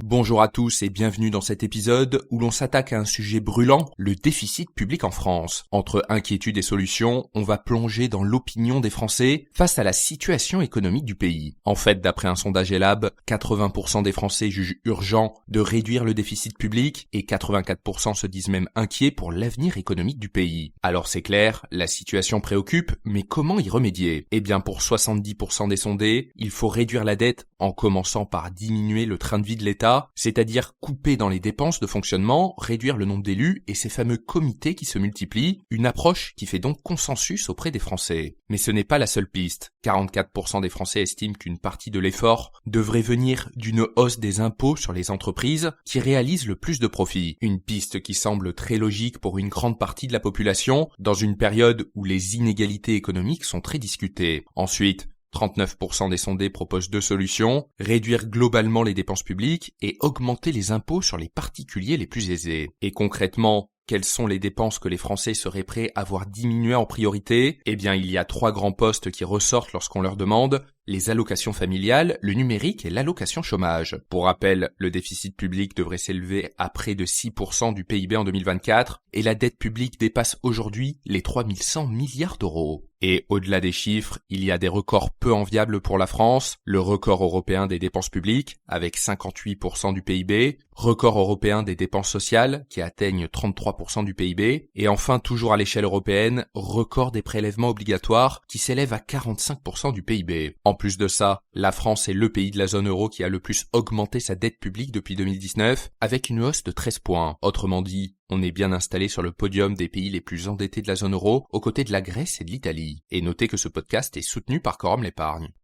Bonjour à tous et bienvenue dans cet épisode où l'on s'attaque à un sujet brûlant, le déficit public en France. Entre inquiétude et solutions, on va plonger dans l'opinion des Français face à la situation économique du pays. En fait, d'après un sondage Ellab, 80% des Français jugent urgent de réduire le déficit public et 84% se disent même inquiets pour l'avenir économique du pays. Alors c'est clair, la situation préoccupe, mais comment y remédier ? Eh bien pour 70% des sondés, il faut réduire la dette en commençant par diminuer le train de vie de l'État, c'est-à-dire couper dans les dépenses de fonctionnement, réduire le nombre d'élus et ces fameux comités qui se multiplient, une approche qui fait donc consensus auprès des Français. Mais ce n'est pas la seule piste. 44% des Français estiment qu'une partie de l'effort devrait venir d'une hausse des impôts sur les entreprises qui réalisent le plus de profits. Une piste qui semble très logique pour une grande partie de la population dans une période où les inégalités économiques sont très discutées. Ensuite, 39% des sondés proposent deux solutions, réduire globalement les dépenses publiques et augmenter les impôts sur les particuliers les plus aisés. Et concrètement, quelles sont les dépenses que les Français seraient prêts à voir diminuer en priorité ? Eh bien, il y a 3 grands postes qui ressortent lorsqu'on leur demande les allocations familiales, le numérique et l'allocation chômage. Pour rappel, le déficit public devrait s'élever à près de 6% du PIB en 2024 et la dette publique dépasse aujourd'hui les 3100 milliards d'euros. Et au-delà des chiffres, il y a des records peu enviables pour la France, le record européen des dépenses publiques avec 58% du PIB, record européen des dépenses sociales qui atteignent 33% du PIB et enfin toujours à l'échelle européenne, record des prélèvements obligatoires qui s'élèvent à 45% du PIB. En plus de ça, la France est le pays de la zone euro qui a le plus augmenté sa dette publique depuis 2019 avec une hausse de 13 points. Autrement dit, on est bien installé sur le podium des pays les plus endettés de la zone euro, aux côtés de la Grèce et de l'Italie. Et notez que ce podcast est soutenu par Quorum l'épargne.